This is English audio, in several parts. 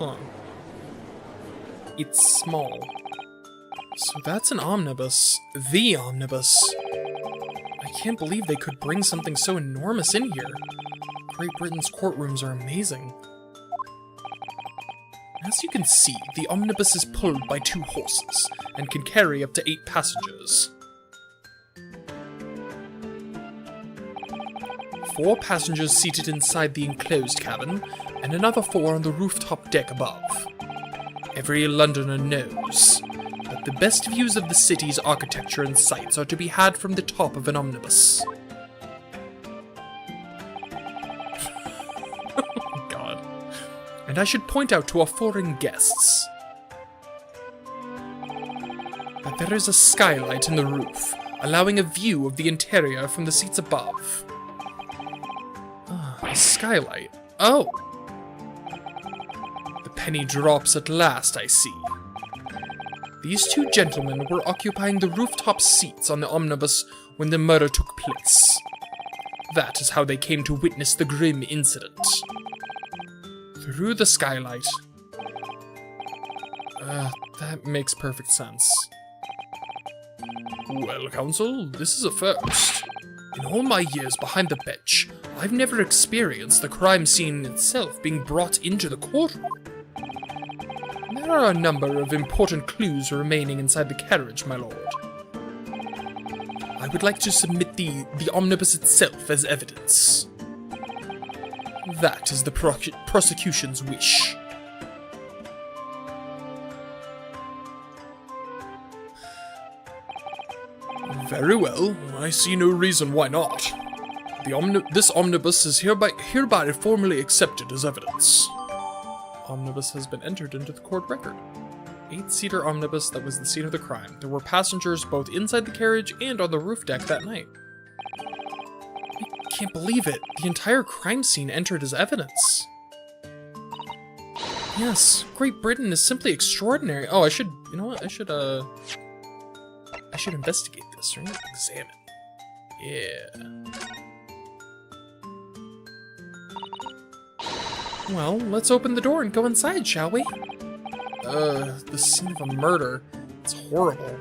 Huh. It's small. So that's an omnibus. The omnibus. I can't believe they could bring something so enormous in here. Great Britain's courtrooms are amazing. As you can see, the omnibus is pulled by 2 horses, and can carry up to 8 passengers. 4 passengers seated inside the enclosed cabin, and another 4 on the rooftop deck above. Every Londoner knows that the best views of the city's architecture and sights are to be had from the top of an omnibus. Oh god. And I should point out to our foreign guests that there is a skylight in the roof, allowing a view of the interior from the seats above. A skylight. Oh! The penny drops at last, I see. These 2 gentlemen were occupying the rooftop seats on the omnibus when the murder took place. That is how they came to witness the grim incident. Through the skylight. That makes perfect sense. Well, Counsel, this is a first. In all my years behind the bench, I've never experienced the crime scene itself being brought into the courtroom. There are a number of important clues remaining inside the carriage, my lord. I would like to submit the omnibus itself as evidence. That is the prosecution's wish. Very well, I see no reason why not. This omnibus is hereby formally accepted as evidence. Omnibus has been entered into the court record. 8-seater omnibus that was the scene of the crime. There were passengers both inside the carriage and on the roof deck that night. I can't believe it. The entire crime scene entered as evidence. Yes, Great Britain is simply extraordinary. Oh, you know what? I should investigate this, right? Examine. Yeah. Well, let's open the door and go inside, shall we? The scene of a murder. It's horrible.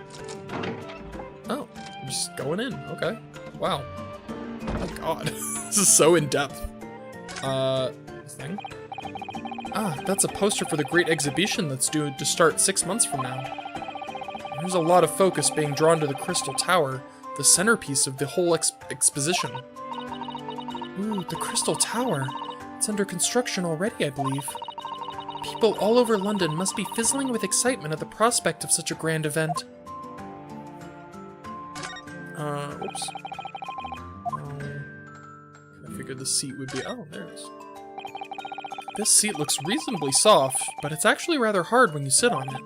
Oh, I'm just going in. Okay. Wow. Oh my god. This is so in-depth. Thing? Ah, that's a poster for the great exhibition that's due to start 6 months from now. There's a lot of focus being drawn to the Crystal Tower, the centerpiece of the whole exposition. Ooh, the Crystal Tower. It's under construction already, I believe. People all over London must be fizzling with excitement at the prospect of such a grand event. Oops. I figured the seat would be... Oh, there it is. This seat looks reasonably soft, but it's actually rather hard when you sit on it.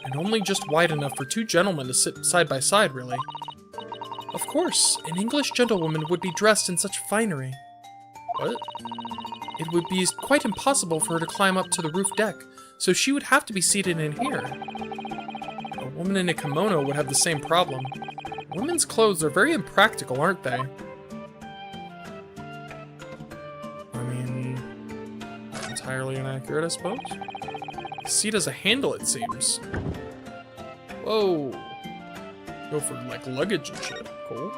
And only just wide enough for 2 gentlemen to sit side by side, really. Of course, an English gentlewoman would be dressed in such finery. What? It would be quite impossible for her to climb up to the roof deck, so she would have to be seated in here. A woman in a kimono would have the same problem. Women's clothes are very impractical, aren't they? I mean, not entirely inaccurate, I suppose. The seat has a handle, it seems. Whoa. Go for, like, luggage and shit. Cool.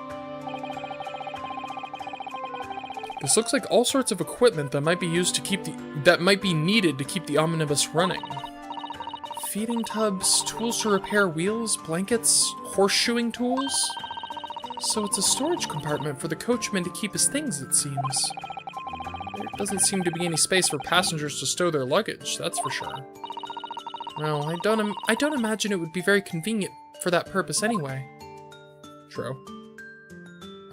This looks like all sorts of equipment that might be used to needed to keep the omnibus running. Feeding tubs, tools to repair wheels, blankets, horseshoeing tools. So it's a storage compartment for the coachman to keep his things, it seems. There doesn't seem to be any space for passengers to stow their luggage, that's for sure. Well, I don't imagine it would be very convenient for that purpose anyway. True.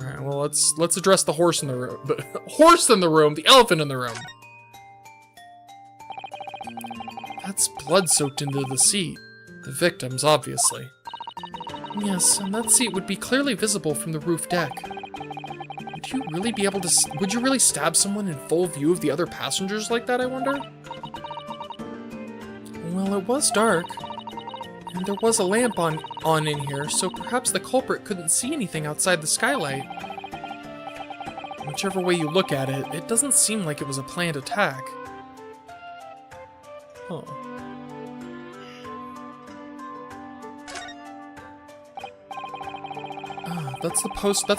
Alright, well, let's address the horse in the room. The horse in the room! The elephant in the room! That's blood soaked into the seat. The victim's, obviously. Yes, and that seat would be clearly visible from the roof deck. Would you really stab someone in full view of the other passengers like that, I wonder? Well, it was dark. And there was a lamp on in here, so perhaps the culprit couldn't see anything outside the skylight. Whichever way you look at it, it doesn't seem like it was a planned attack. Huh. Ah, that's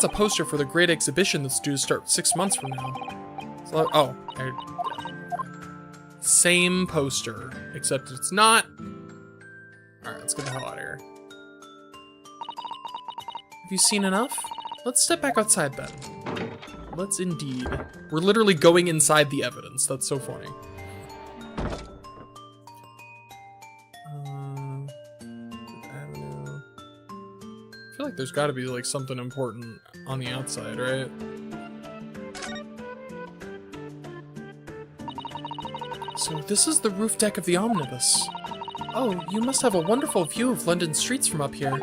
a poster for the great exhibition that's due to start 6 months from now. So, oh. Same poster, except it's not. Alright, let's get the hell out of here. Have you seen enough? Let's step back outside then. Let's indeed. We're literally going inside the evidence. That's so funny. Avenue. I feel like there's got to be like something important on the outside, right? So this is the roof deck of the omnibus. Oh, you must have a wonderful view of London streets from up here.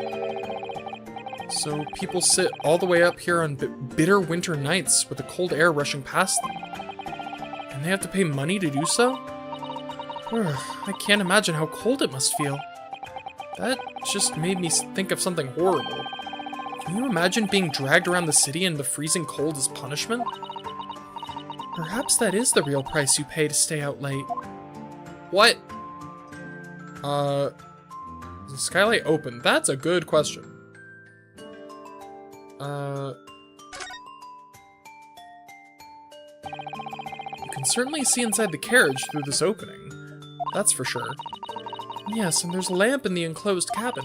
So people sit all the way up here on bitter winter nights with the cold air rushing past them. And they have to pay money to do so? I can't imagine how cold it must feel. That just made me think of something horrible. Can you imagine being dragged around the city in the freezing cold as punishment? Perhaps that is the real price you pay to stay out late. What? Is the skylight open? That's a good question. You can certainly see inside the carriage through this opening. That's for sure. Yes, and there's a lamp in the enclosed cabin.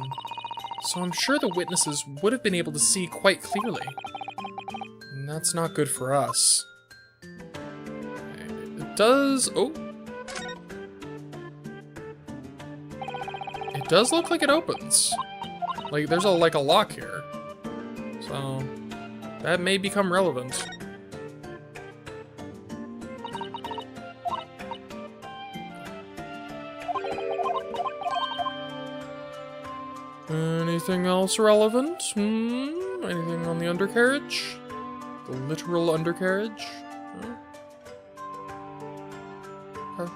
So I'm sure the witnesses would have been able to see quite clearly. And that's not good for us. It does... Oh. It does look like it opens. Like, there's a lock here. So, that may become relevant. Anything else relevant? Anything on the undercarriage? The literal undercarriage? Okay.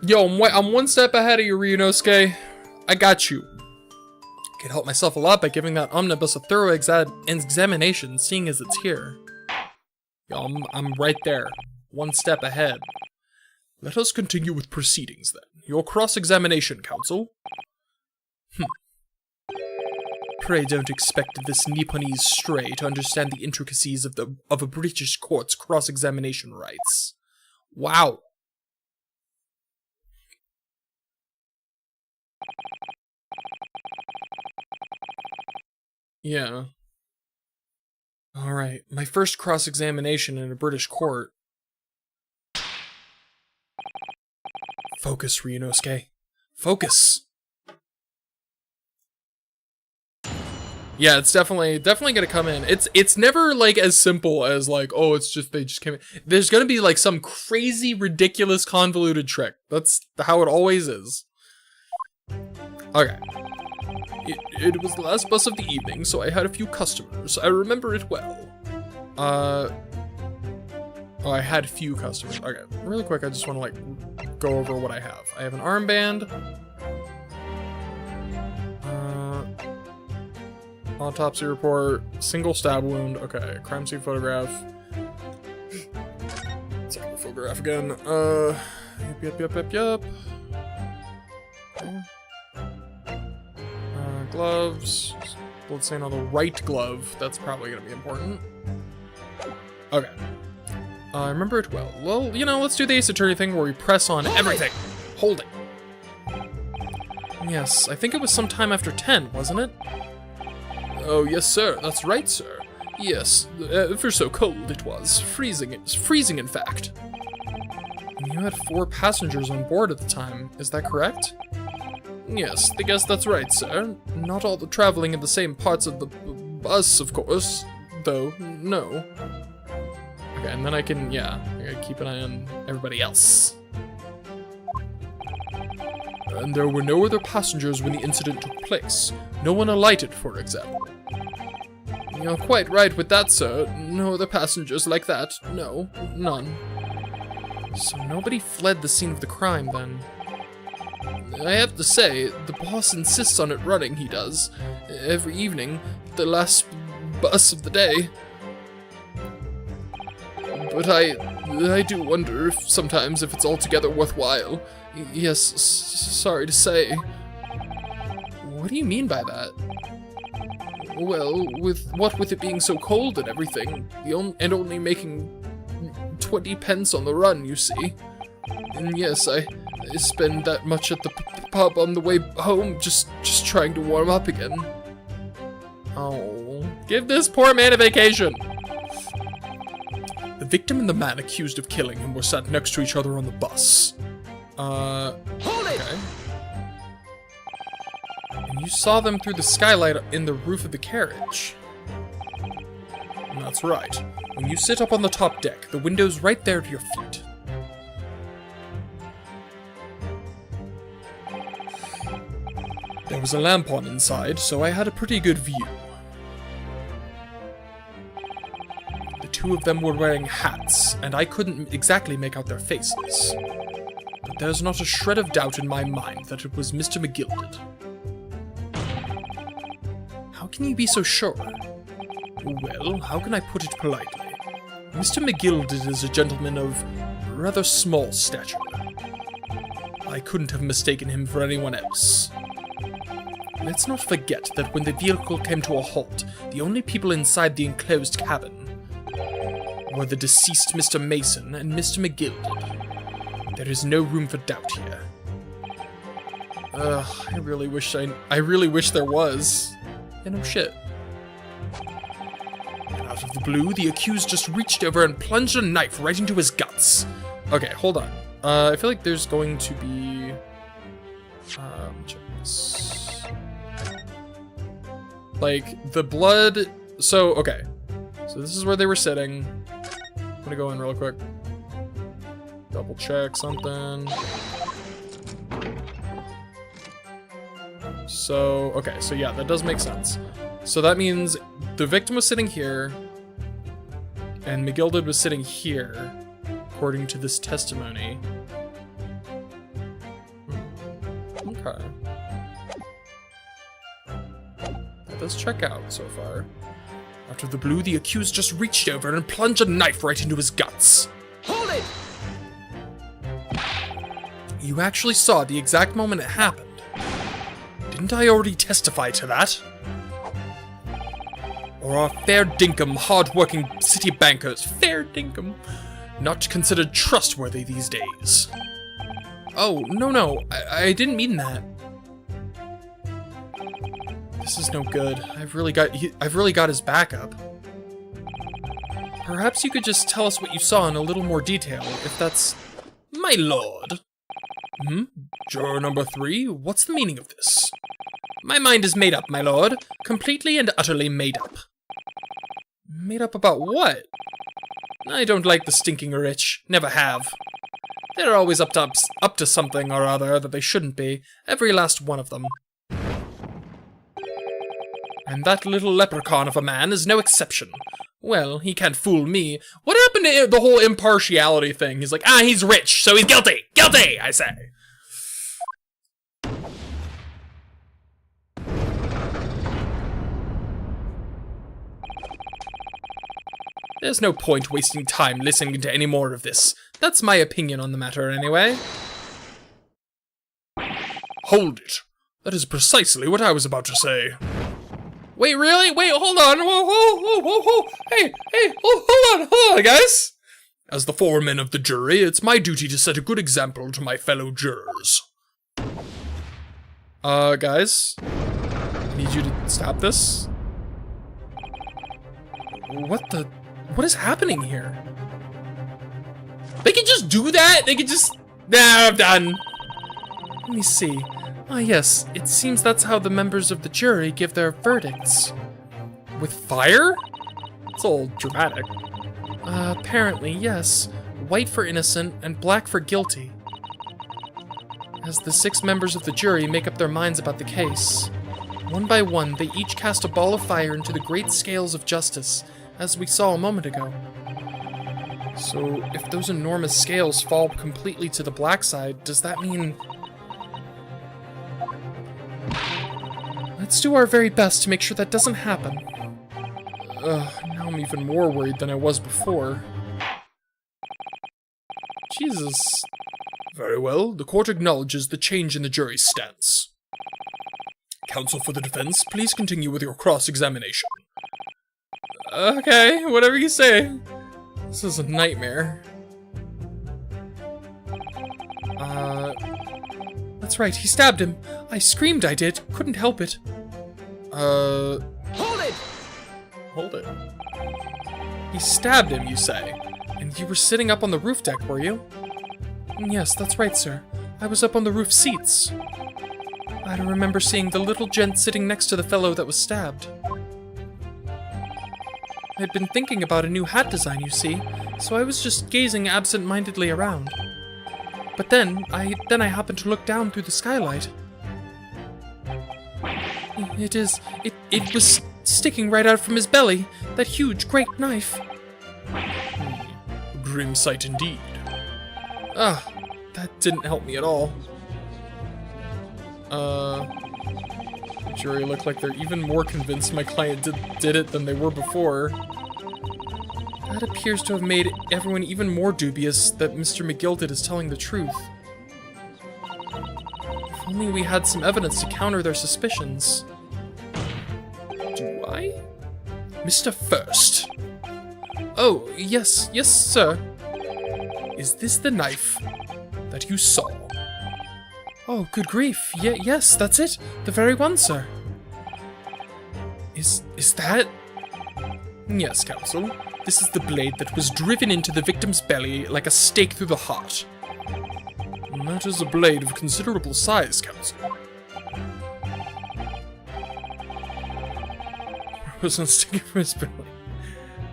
Yo, I'm one step ahead of you, Ryunosuke. I got you. I could help myself a lot by giving that omnibus a thorough examination, seeing as it's here. Yo, I'm right there. One step ahead. Let us continue with proceedings, then. Your cross-examination, counsel. Pray don't expect this Nipponese stray to understand the intricacies of a British court's cross-examination rights. Wow. Yeah. Alright, my first cross-examination in a British court. Focus, Ryunosuke. Focus! Yeah, it's definitely gonna come in. It's never like as simple as like, oh, it's just they just came in. There's gonna be like some crazy, ridiculous, convoluted trick. That's how it always is. Okay. It was the last bus of the evening, so I had a few customers. I remember it well. Oh, I had a few customers. Okay, really quick, I just want to, like, go over what I have. I have an armband. Autopsy report. Single stab wound. Okay, crime scene photograph. Second photograph again. Yep. Okay. Gloves. Blood stain on the right glove. That's probably going to be important. Okay. I remember it well. Well, you know, let's do the Ace Attorney thing where we press on everything. Hold it. Yes, I think it was sometime after 10, wasn't it? Oh, yes, sir. That's right, sir. Yes, ever so cold it was. Freezing, in fact. And you had 4 passengers on board at the time. Is that correct? Yes, I guess that's right, sir. Not all the traveling in the same parts of the bus, of course. Though, no. Okay, and then I can, yeah, I gotta keep an eye on everybody else. And there were no other passengers when the incident took place. No one alighted, for example. You're quite right with that, sir. No other passengers like that. No, none. So nobody fled the scene of the crime, then. I have to say, the boss insists on it running, he does. Every evening, the last bus of the day. But I do wonder if sometimes if it's altogether worthwhile. Yes, sorry to say. What do you mean by that? Well, with it being so cold and everything, and only making 20 pence on the run, you see. And yes, I spend that much at the pub on the way home, just trying to warm up again. Oh, give this poor man a vacation. The victim and the man accused of killing him were sat next to each other on the bus. Hold it! Okay. And you saw them through the skylight in the roof of the carriage. And that's right. When you sit up on the top deck, the window's right there to your feet. There was a lamp on inside, so I had a pretty good view. The two of them were wearing hats, and I couldn't exactly make out their faces. But there's not a shred of doubt in my mind that it was Mr. McGilded. How can you be so sure? Well, how can I put it politely? Mr. McGilded is a gentleman of rather small stature. I couldn't have mistaken him for anyone else. Let's not forget that when the vehicle came to a halt, the only people inside the enclosed cabin were the deceased Mr. Mason and Mr. McGilded. There is no room for doubt here. I really wish there was. Yeah, no shit. And out of the blue, the accused just reached over and plunged a knife right into his guts. Okay, hold on. I feel like there's going to be... check this. Like, the blood... So, okay. So this is where they were sitting. I'm gonna go in real quick. Double check something. So, okay, so yeah, that does make sense. So that means the victim was sitting here, and McGilded was sitting here, according to this testimony. Okay. That does check out so far. Out of the blue, the accused just reached over and plunged a knife right into his guts. Hold it! You actually saw the exact moment it happened. Didn't I already testify to that? Or are fair dinkum, hard-working city bankers, fair dinkum, not considered trustworthy these days? Oh, no, I didn't mean that. This is no good. I've really got his back up. Perhaps you could just tell us what you saw in a little more detail, if that's... My lord! Juror number 3, what's the meaning of this? My mind is made up, my lord. Completely and utterly made up. Made up about what? I don't like the stinking rich. Never have. They're always up to something or other that they shouldn't be. Every last one of them. And that little leprechaun of a man is no exception. Well, he can't fool me. What happened to the whole impartiality thing? He's like, he's rich, so he's guilty. Guilty, I say. There's no point wasting time listening to any more of this. That's my opinion on the matter, anyway. Hold it. That is precisely what I was about to say. Wait, really? Wait, hold on. Whoa. Hey, hold on, guys. As the foreman of the jury, it's my duty to set a good example to my fellow jurors. Guys? I need you to stop this. What is happening here? They can just do that? They can just... Nah, I'm done. Let me see. Yes, it seems that's how the members of the jury give their verdicts. With fire? It's all dramatic. Apparently, yes. White for innocent and black for guilty. As the 6 members of the jury make up their minds about the case, one by one, they each cast a ball of fire into the great scales of justice, as we saw a moment ago. So, if those enormous scales fall completely to the black side, does that mean... Let's do our very best to make sure that doesn't happen. Now I'm even more worried than I was before. Jesus. Very well, the court acknowledges the change in the jury's stance. Counsel for the defense, please continue with your cross-examination. Okay, whatever you say. This is a nightmare. That's right, he stabbed him. I screamed, I did. Couldn't help it. Hold it! Hold it. He stabbed him, you say? And you were sitting up on the roof deck, were you? Yes, that's right, sir. I was up on the roof seats. I don't remember seeing the little gent sitting next to the fellow that was stabbed. I'd been thinking about a new hat design, you see, so I was just gazing absent-mindedly around. But then I happened to look down through the skylight. It was sticking right out from his belly, that huge, great knife. Grim sight indeed. Ah, that didn't help me at all. The jury looked like they're even more convinced my client did it than they were before. That appears to have made everyone even more dubious that Mr. McGilded is telling the truth. If only we had some evidence to counter their suspicions. Do I? Mr. First. Oh, yes, sir. Is this the knife that you saw? Oh, good grief. Yes, that's it. The very one, sir. Is that? Yes, counsel. This is the blade that was driven into the victim's belly like a stake through the heart. And that is a blade of considerable size, counsel. It wasn't sticking from his belly.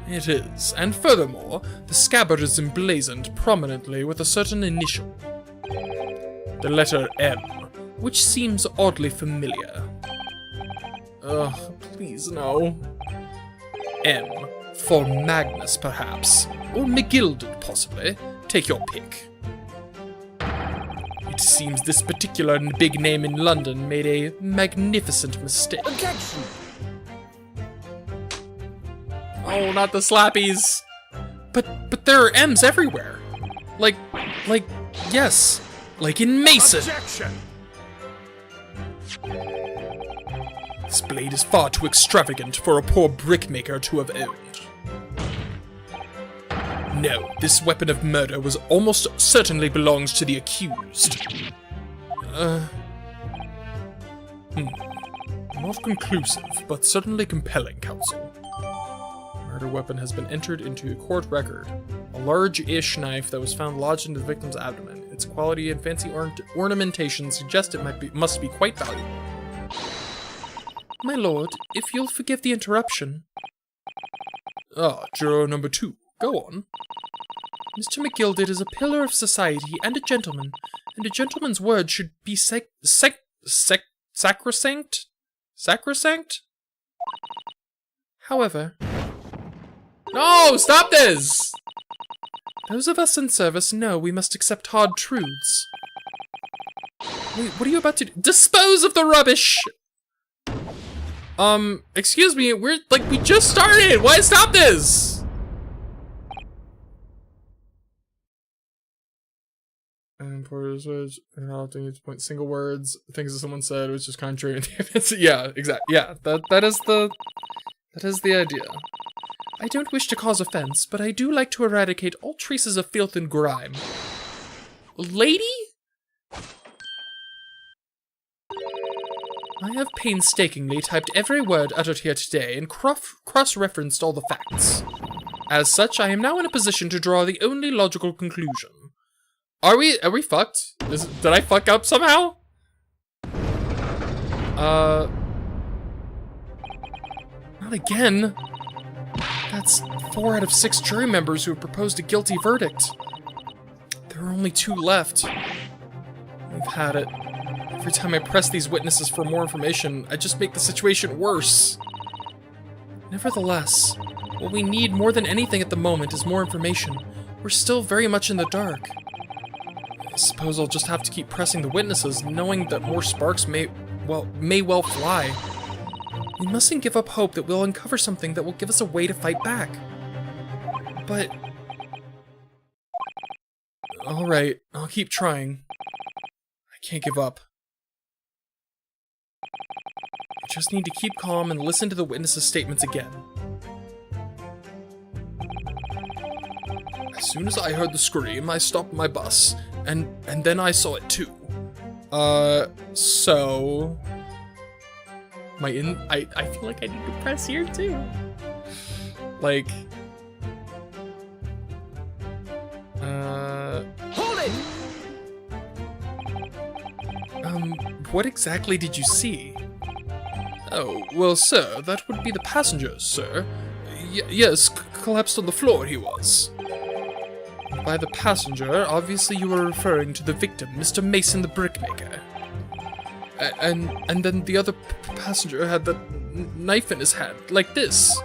It is, and furthermore, the scabbard is emblazoned prominently with a certain initial. The letter M, which seems oddly familiar. Ugh, please no. M, for Magnus perhaps, or McGilded possibly, take your pick. It seems this particular big name in London made a magnificent mistake. Objection! Oh, not the slappies! But there are M's everywhere. Like, yes. Like in Mason. Objection! This blade is far too extravagant for a poor brickmaker to have owned. No, this weapon of murder was almost certainly belongs to the accused. Not conclusive, but certainly compelling, counsel. Murder weapon has been entered into a court record. A large-ish knife that was found lodged into the victim's abdomen. Its quality and fancy ornamentation suggest it must be quite valuable. My lord, if you'll forgive the interruption. Ah, juror number 2. Go on. Mr. McGilded is a pillar of society and a gentleman's word should be sacrosanct? Sacrosanct? However... No! Stop this! Those of us in service know we must accept hard truths. Wait, what are you about to do? Dispose of the rubbish! Excuse me, we just started! Why stop this? And Porter's words, interrupting each point, single words, things that someone said, which is contrary to the evidence. Yeah, exactly. Yeah, that is the idea. I don't wish to cause offense, but I do like to eradicate all traces of filth and grime. Lady? I have painstakingly typed every word uttered here today and cross-referenced all the facts. As such, I am now in a position to draw the only logical conclusion. Are we fucked? Did I fuck up somehow? Not again. That's 4 out of 6 jury members who have proposed a guilty verdict. There are only 2 left. We've had it. Every time I press these witnesses for more information, I just make the situation worse. Nevertheless, what we need more than anything at the moment is more information. We're still very much in the dark. I suppose I'll just have to keep pressing the witnesses, knowing that more sparks may well fly. We mustn't give up hope that we'll uncover something that will give us a way to fight back. But... Alright, I'll keep trying. I can't give up. I just need to keep calm and listen to the witnesses' statements again. As soon as I heard the scream, I stopped my bus, and then I saw it too. So... I feel like I need to press here too. Like... Hold it! What exactly did you see? Oh, well, sir, that would be the passenger, sir. Yes, collapsed on the floor he was. By the passenger, obviously you were referring to the victim, Mr. Mason the brickmaker. And then the other passenger had the knife in his hand, like this.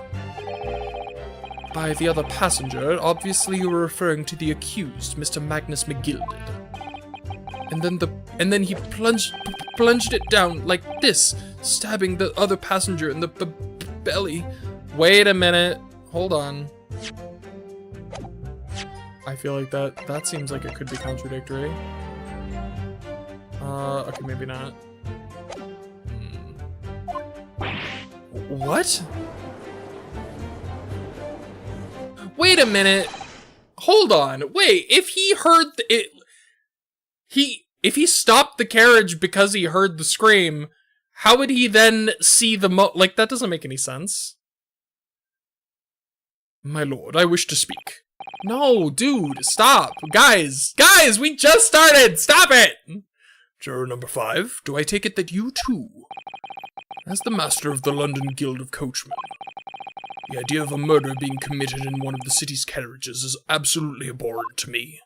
By the other passenger, obviously you were referring to the accused, Mr. Magnus McGilded. And then he plunged it down like this, stabbing the other passenger in the belly. Wait a minute. Hold on. I feel like that seems like it could be contradictory. Okay, maybe not. What? Wait a minute. Hold on. Wait, if he heard it, if he stopped the carriage because he heard the scream, how would he then see the like, that doesn't make any sense. My lord, I wish to speak. No, dude, stop. Guys, we just started. Stop it. Juror number 5, do I take it that you too, as the master of the London Guild of Coachmen, the idea of a murder being committed in one of the city's carriages is absolutely abhorrent to me.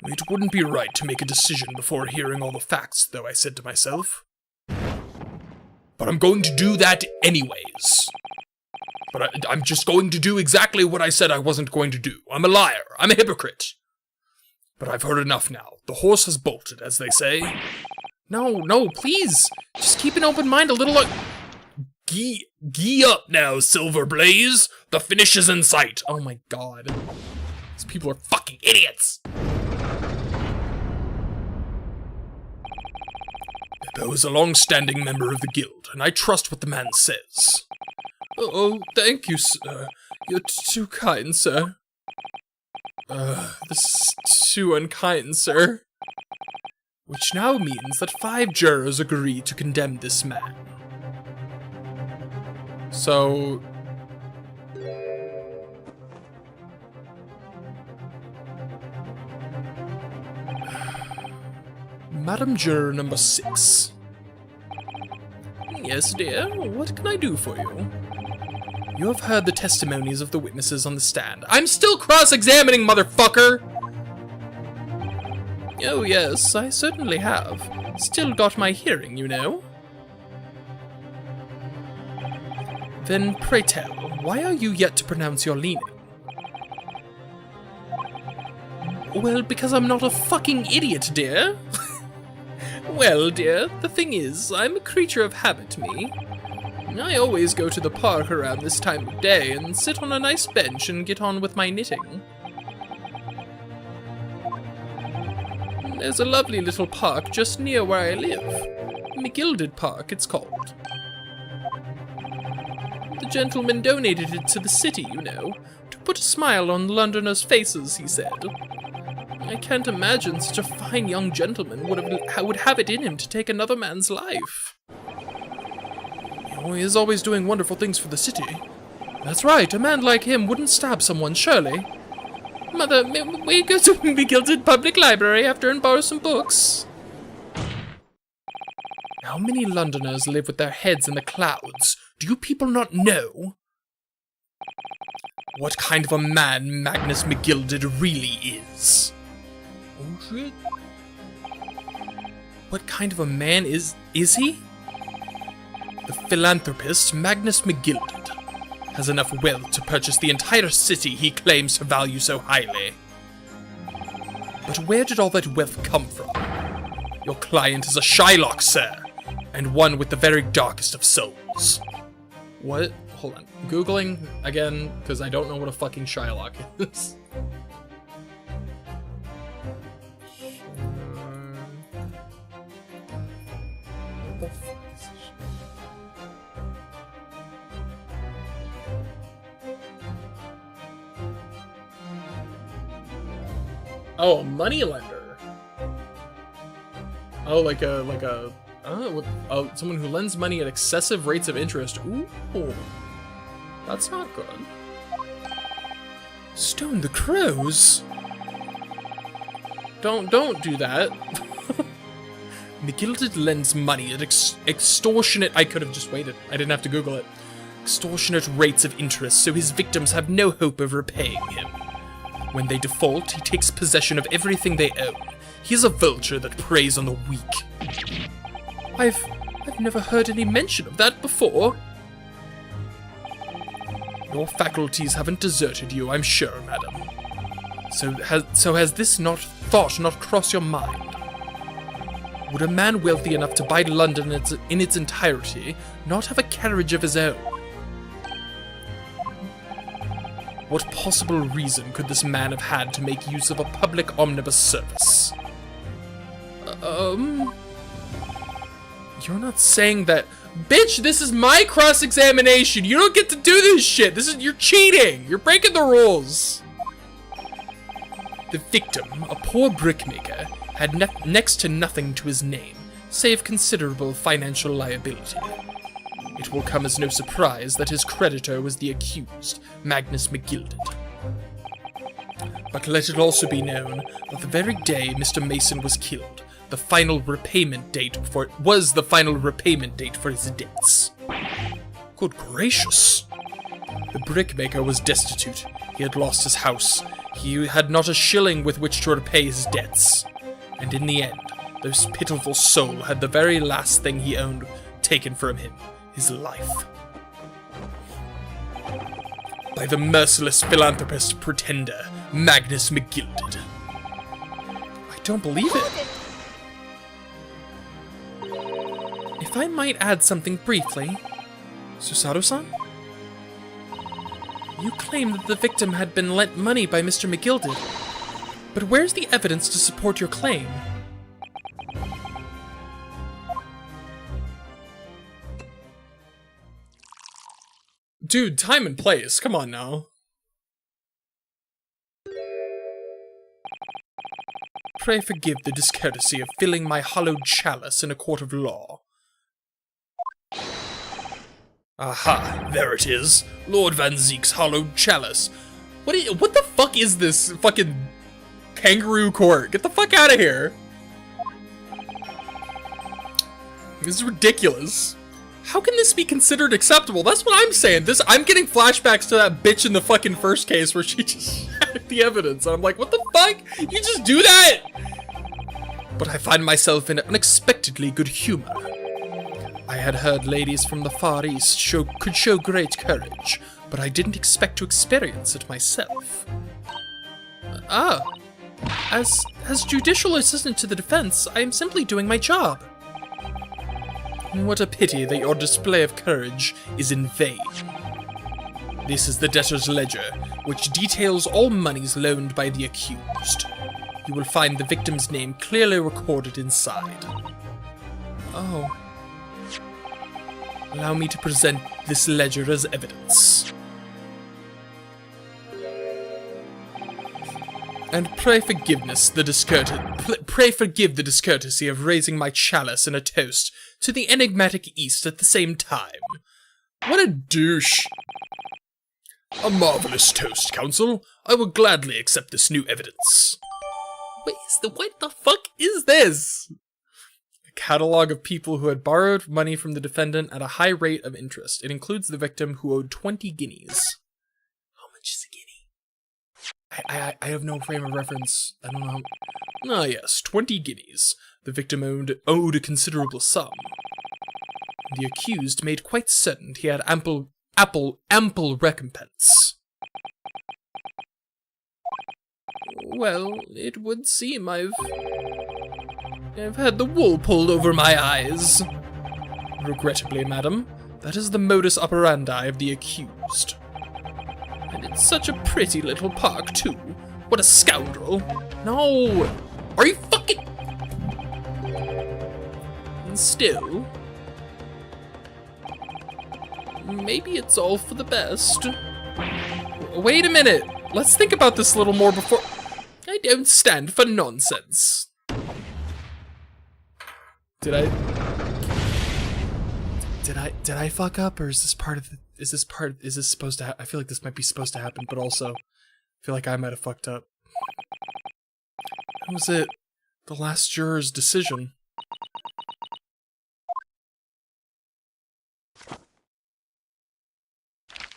It wouldn't be right to make a decision before hearing all the facts, though, I said to myself. But I'm going to do that anyways. But I'm just going to do exactly what I said I wasn't going to do. I'm a liar. I'm a hypocrite. But I've heard enough now. The horse has bolted, as they say. No, please. Just keep an open mind a little. Gee up now, Silver Blaze. The finish is in sight. Oh my god. These people are fucking idiots. Beppo is a long-standing member of the guild, and I trust what the man says. Oh, thank you, sir. You're too kind, sir. This is too unkind, sir. Which now means that 5 jurors agree to condemn this man. So... Madam Juror number 6. Yes, dear, what can I do for you? You have heard the testimonies of the witnesses on the stand. I'm still cross-examining, motherfucker! Oh yes, I certainly have. Still got my hearing, you know. Then pray tell, why are you yet to pronounce your leaning? Well, because I'm not a fucking idiot, dear. Well, dear, the thing is, I'm a creature of habit, me. I always go to the park around this time of day and sit on a nice bench and get on with my knitting. There's a lovely little park just near where I live. McGilded Park, it's called. The gentleman donated it to the city, you know, to put a smile on Londoners' faces, he said. I can't imagine such a fine young gentleman would have it in him to take another man's life. He is always doing wonderful things for the city. That's right, a man like him wouldn't stab someone, surely. Mother, may we go to the Gilded Public Library after and borrow some books? How many Londoners live with their heads in the clouds? Do you people not know? What kind of a man Magnus McGilded really is? Oh shit. What kind of a man is he? The philanthropist Magnus McGilded has enough wealth to purchase the entire city he claims to value so highly. But where did all that wealth come from? Your client is a Shylock, sir, and one with the very darkest of souls. What? Hold on. Googling again, because I don't know what a fucking Shylock is. What the fuck is this? Oh, a moneylender. Oh, someone who lends money at excessive rates of interest. Ooh, that's not good. Stone the crows. Don't do that. McGilded lends money at extortionate. I could have just waited. I didn't have to Google it. Extortionate rates of interest, so his victims have no hope of repaying him. When they default, he takes possession of everything they own. He is a vulture that preys on the weak. I've never heard any mention of that before. Your faculties haven't deserted you, I'm sure, madam. So has this thought not crossed your mind? Would a man wealthy enough to buy London in its entirety not have a carriage of his own? What possible reason could this man have had to make use of a public omnibus service? You're not saying that... Bitch, this is my cross-examination! You don't get to do this shit! You're cheating! You're breaking the rules! The victim, a poor brickmaker, had next to nothing to his name, save considerable financial liability. It will come as no surprise that his creditor was the accused, Magnus McGilded. But let it also be known that the very day Mr. Mason was killed, the final repayment date was the final repayment date for his debts. Good gracious! The brickmaker was destitute. He had lost his house. He had not a shilling with which to repay his debts. And in the end, this pitiful soul had the very last thing he owned taken from him, his life. By the merciless philanthropist pretender, Magnus McGilded. I don't believe it. If I might add something briefly, Susaru-san? You claim that the victim had been lent money by Mr. McGilded, but where's the evidence to support your claim? Dude, time and place, come on now. Pray forgive the discourtesy of filling my hollowed chalice in a court of law. Aha, there it is. Lord Van Zeek's hollowed chalice. What the fuck is this fucking kangaroo court? Get the fuck out of here. This is ridiculous. How can this be considered acceptable? That's what I'm saying. I'm getting flashbacks to that bitch in the fucking first case where she just had the evidence. And I'm like, what the fuck? You just do that? But I find myself in unexpectedly good humor. I had heard ladies from the Far East could show great courage, but I didn't expect to experience it myself. As judicial assistant to the defense, I am simply doing my job. What a pity that your display of courage is in vain. This is the debtor's ledger, which details all monies loaned by the accused. You will find the victim's name clearly recorded inside. Oh. Allow me to present this ledger as evidence. And pray forgive the discourtesy of raising my chalice in a toast to the enigmatic East at the same time. What a douche. A marvelous toast, Counsel. I will gladly accept this new evidence. What the fuck is this? A catalog of people who had borrowed money from the defendant at a high rate of interest. It includes the victim who owed 20 guineas. How much is a guinea? I have no frame of reference. I don't know. Ah, yes, 20 guineas. The victim owed a considerable sum. The accused made quite certain he had ample recompense. Well, it would seem I've had the wool pulled over my eyes. Regrettably, madam, that is the modus operandi of the accused. And it's such a pretty little park, too. What a scoundrel. No! Are you fucking... And still... Maybe it's all for the best. Wait a minute. Let's think about this a little more before... I don't stand for nonsense. Did I fuck up, or is this part of the... Is this supposed to I feel like this might be supposed to happen, but also... I feel like I might have fucked up. That was it. The last juror's decision.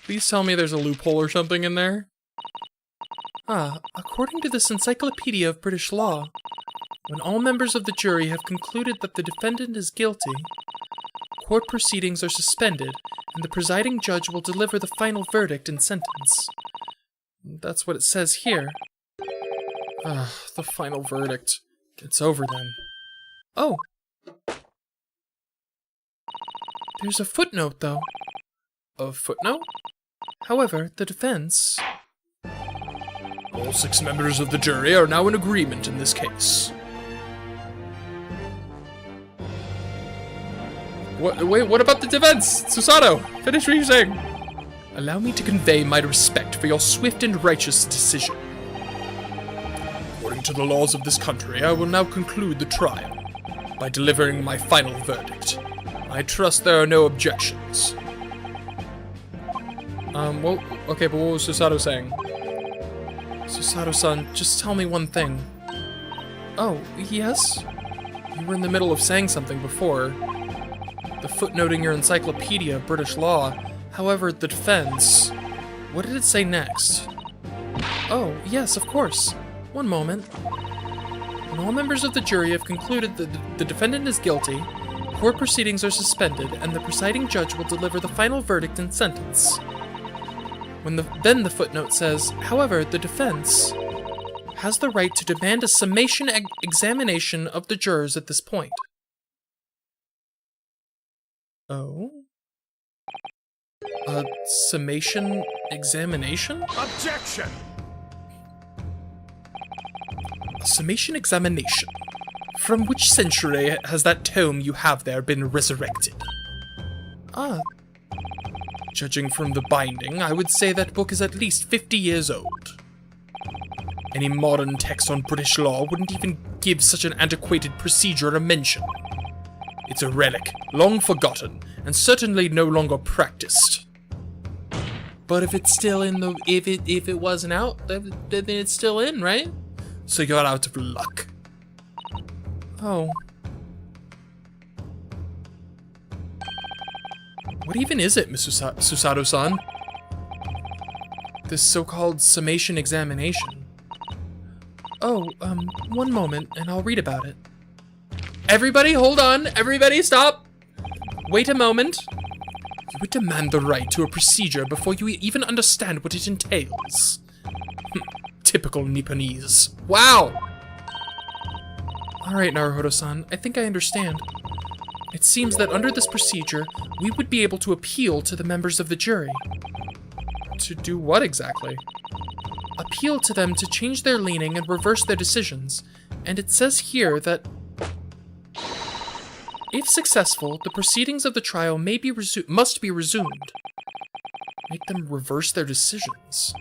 Please tell me there's a loophole or something in there. According to this Encyclopedia of British Law, when all members of the jury have concluded that the defendant is guilty, court proceedings are suspended, and the presiding judge will deliver the final verdict and sentence. That's what it says here. The final verdict. It's over then. Oh! There's a footnote, though. A footnote? However, the defense... All 6 members of the jury are now in agreement in this case. Wait, what about the defense? Susato, finish what you're saying. Allow me to convey my respect for your swift and righteous decision. According to the laws of this country, I will now conclude the trial by delivering my final verdict. I trust there are no objections. Well, okay, but what was Susato saying? Susato-san, just tell me one thing. Oh, yes? You were in the middle of saying something before. The footnote in your Encyclopedia of British Law. However, the defense... What did it say next? Oh, yes, of course. One moment. When all members of the jury have concluded that the defendant is guilty, court proceedings are suspended, and the presiding judge will deliver the final verdict and sentence. Then the footnote says, however, the defense has the right to demand a summation examination of the jurors at this point. Oh? A summation examination? Objection! A summation examination? From which century has that tome you have there been resurrected? Judging from the binding, I would say that book is at least 50 years old. Any modern text on British law wouldn't even give such an antiquated procedure a mention. It's a relic, long forgotten, and certainly no longer practiced. But if it's still in the... If it wasn't out, then it's still in, right? So you're out of luck. Oh. What even is it, Miss Susato-san? This so-called summation examination. Oh, one moment, and I'll read about it. Everybody, hold on! Everybody, stop! Wait a moment. You would demand the right to a procedure before you even understand what it entails. Typical Nipponese. Wow! Alright, Naruhodo-san, I think I understand. It seems that under this procedure, we would be able to appeal to the members of the jury. To do what exactly? Appeal to them to change their leaning and reverse their decisions, and it says here that if successful, the proceedings of the trial must be resumed. Make them reverse their decisions.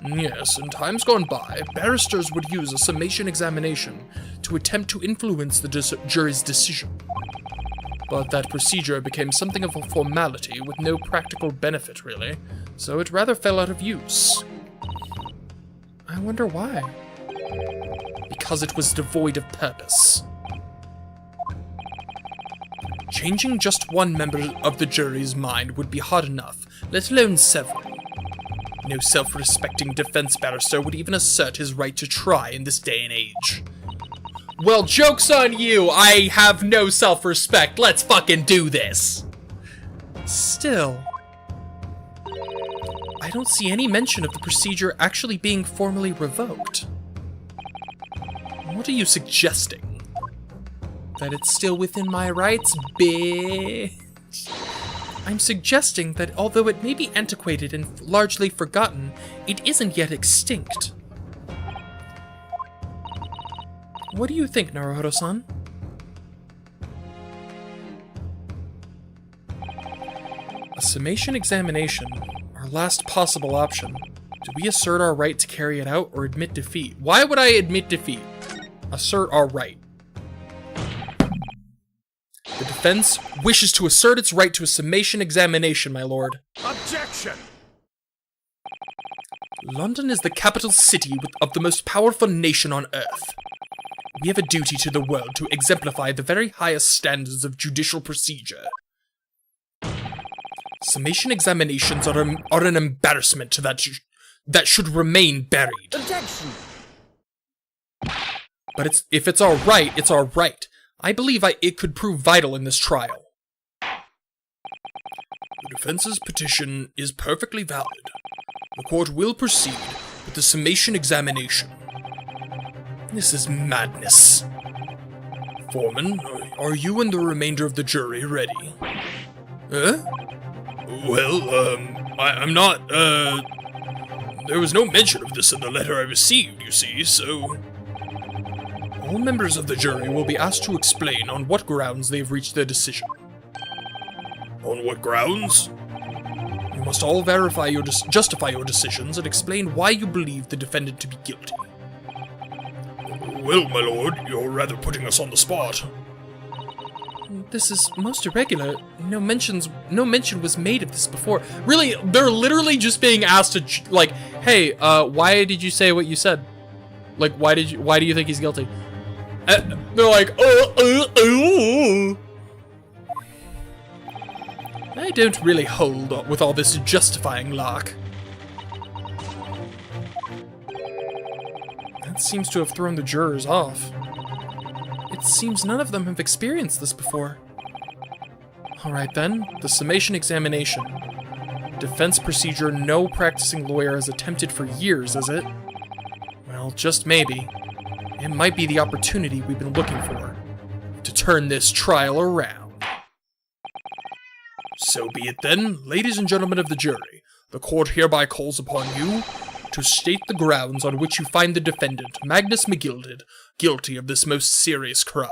Yes, in times gone by, barristers would use a summation examination to attempt to influence the jury's decision. But that procedure became something of a formality with no practical benefit, really, so it rather fell out of use. I wonder why. Because it was devoid of purpose. Changing just one member of the jury's mind would be hard enough, let alone several. No self-respecting defense barrister would even assert his right to try in this day and age. Well, joke's on you! I have no self-respect. Let's fucking do this! Still, I don't see any mention of the procedure actually being formally revoked. What are you suggesting? that it's still within my rights, bitch. I'm suggesting that although it may be antiquated and largely forgotten, it isn't yet extinct. What do you think, Naruhodo-san? A summation examination, our last possible option. Do we assert our right to carry it out or admit defeat? Why would I admit defeat? Assert our right. The defense wishes to assert its right to a summation examination, my lord. Objection! London is the capital city of the most powerful nation on earth. We have a duty to the world to exemplify the very highest standards of judicial procedure. Summation examinations are an embarrassment to that should remain buried. Objection! But if it's our right, it's our right. I believe it could prove vital in this trial. The defense's petition is perfectly valid. The court will proceed with the summation examination. This is madness. Foreman, are you and the remainder of the jury ready? Well, I'm not, there was no mention of this in the letter I received, you see, so... All members of the jury will be asked to explain on what grounds they've reached their decision. On what grounds? You must all justify your decisions and explain why you believe the defendant to be guilty. Well, my lord, you're rather putting us on the spot. This is most irregular. No mention was made of this before. Really, they're literally just being asked to, like, hey, why did you say what you said? Like, why do you think he's guilty? They're like, I don't really hold with all this justifying lark. That seems to have thrown the jurors off. It seems none of them have experienced this before. Alright then, the summation examination. Defense procedure no practicing lawyer has attempted for years, is it? Well, just maybe. It might be the opportunity we've been looking for, to turn this trial around. So be it then, ladies and gentlemen of the jury, the court hereby calls upon you to state the grounds on which you find the defendant, Magnus McGilded, guilty of this most serious crime.